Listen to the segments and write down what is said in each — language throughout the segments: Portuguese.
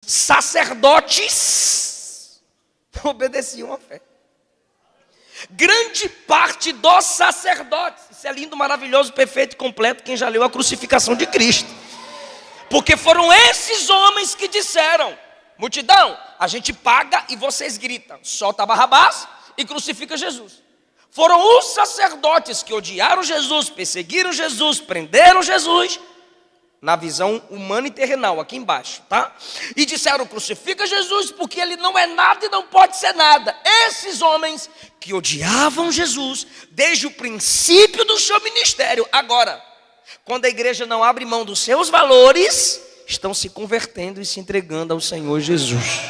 sacerdotes obedeciam à fé. Grande parte dos sacerdotes. Isso é lindo, maravilhoso, perfeito e completo. Quem já leu a crucificação de Cristo. Porque foram esses homens que disseram: multidão, a gente paga e vocês gritam, solta Barrabás e crucifica Jesus. Foram os sacerdotes que odiaram Jesus, perseguiram Jesus, prenderam Jesus, na visão humana e terrenal, aqui embaixo, tá? E disseram: crucifica Jesus, porque ele não é nada e não pode ser nada. Esses homens que odiavam Jesus desde o princípio do seu ministério, agora, quando a igreja não abre mão dos seus valores, estão se convertendo e se entregando ao Senhor Jesus.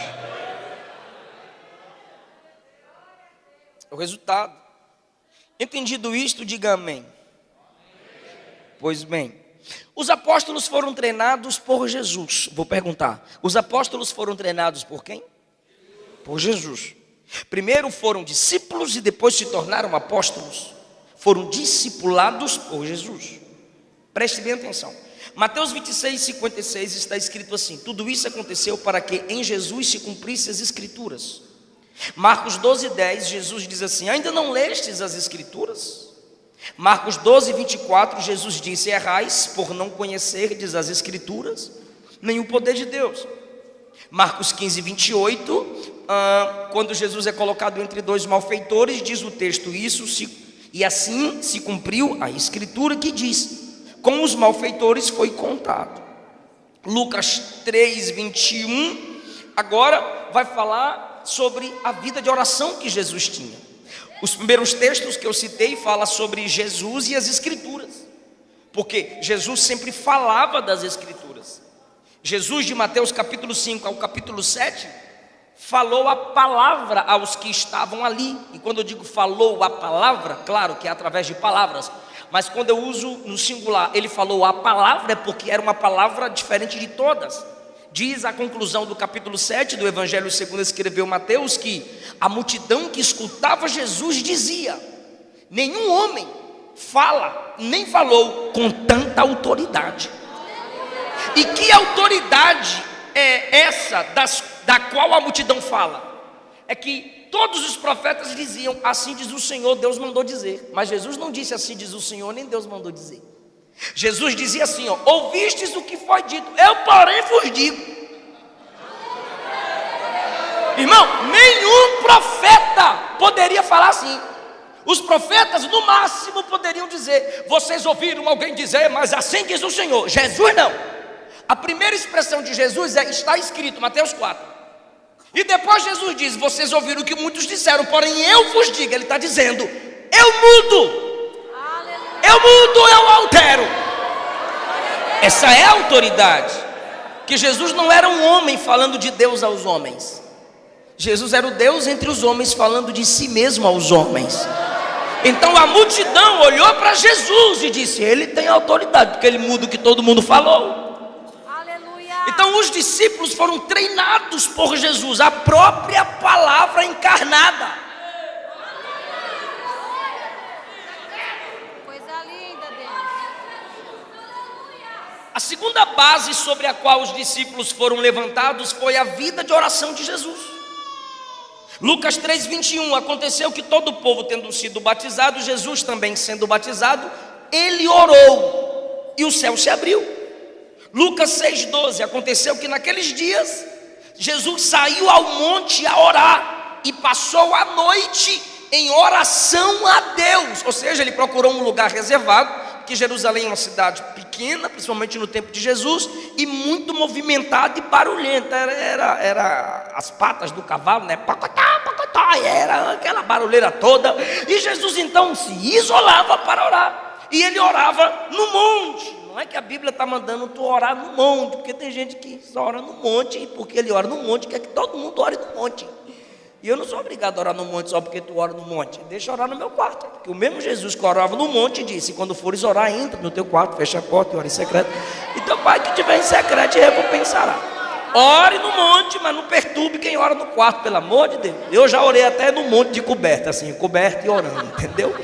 O resultado. Entendido isto, diga amém. Pois bem, os apóstolos foram treinados por Jesus. Vou perguntar, os apóstolos foram treinados por quem? Por Jesus. Primeiro foram discípulos e depois se tornaram apóstolos. Foram discipulados por Jesus. Preste bem atenção. Mateus 26, 56 está escrito assim: tudo isso aconteceu para que em Jesus se cumprissem as escrituras. Marcos 12, 10, Jesus diz assim: ainda não lestes as escrituras? Marcos 12, 24, Jesus disse: errais por não conhecerdes as escrituras, nem o poder de Deus. Marcos 15, 28, quando Jesus é colocado entre dois malfeitores, diz o texto: e assim se cumpriu a escritura que diz: com os malfeitores foi contado. Lucas 3, 21, agora vai falar sobre a vida de oração que Jesus tinha. Os primeiros textos que eu citei falam sobre Jesus e as escrituras, porque Jesus sempre falava das escrituras. Jesus, de Mateus capítulo 5 ao capítulo 7, falou a palavra aos que estavam ali. E quando eu digo falou a palavra, claro que é através de palavras, mas quando eu uso no singular, ele falou a palavra, é porque era uma palavra diferente de todas. Diz a conclusão do capítulo 7 do Evangelho segundo escreveu Mateus, que a multidão que escutava Jesus dizia: nenhum homem fala, nem falou com tanta autoridade. E que autoridade é essa da qual a multidão fala? É que todos os profetas diziam: assim diz o Senhor, Deus mandou dizer. Mas Jesus não disse assim diz o Senhor, nem Deus mandou dizer. Jesus dizia assim: ó, ouvistes o que foi dito, eu porém vos digo. Irmão, nenhum profeta poderia falar assim. Os profetas no máximo poderiam dizer: vocês ouviram alguém dizer, mas assim diz o Senhor. Jesus não. A primeira expressão de Jesus está escrito, Mateus 4. E depois Jesus diz: vocês ouviram o que muitos disseram, porém eu vos digo. Ele está dizendo: eu mudo. Eu mudo, eu altero. Essa é a autoridade. Que Jesus não era um homem falando de Deus aos homens. Jesus era o Deus entre os homens falando de si mesmo aos homens. Então a multidão olhou para Jesus e disse: ele tem autoridade, porque ele muda o que todo mundo falou. Aleluia. Então os discípulos foram treinados por Jesus, a própria palavra encarnada. A segunda base sobre a qual os discípulos foram levantados foi a vida de oração de Jesus. Lucas 3, 21, aconteceu que todo o povo tendo sido batizado, Jesus também sendo batizado, ele orou e o céu se abriu. Lucas 6, 12, aconteceu que naqueles dias, Jesus saiu ao monte a orar e passou a noite em oração a Deus. Ou seja, ele procurou um lugar reservado, que Jerusalém é uma cidade pequena, principalmente no tempo de Jesus, e muito movimentada e barulhenta. Era as patas do cavalo, né? Pacotá, pacotá, era aquela barulheira toda. E Jesus então se isolava para orar. E ele orava no monte. Não é que a Bíblia está mandando tu orar no monte, porque tem gente que só ora no monte, e porque ele ora no monte, quer que todo mundo ore no monte. E eu não sou obrigado a orar no monte só porque tu ora no monte. Deixa eu orar no meu quarto. Porque o mesmo Jesus que orava no monte disse: quando fores orar, entra no teu quarto, fecha a porta e ora em secreto. E teu pai que estiver em secreto te recompensará. Ore no monte, mas não perturbe quem ora no quarto, pelo amor de Deus. Eu já orei até no monte de coberta, assim, coberta e orando, entendeu?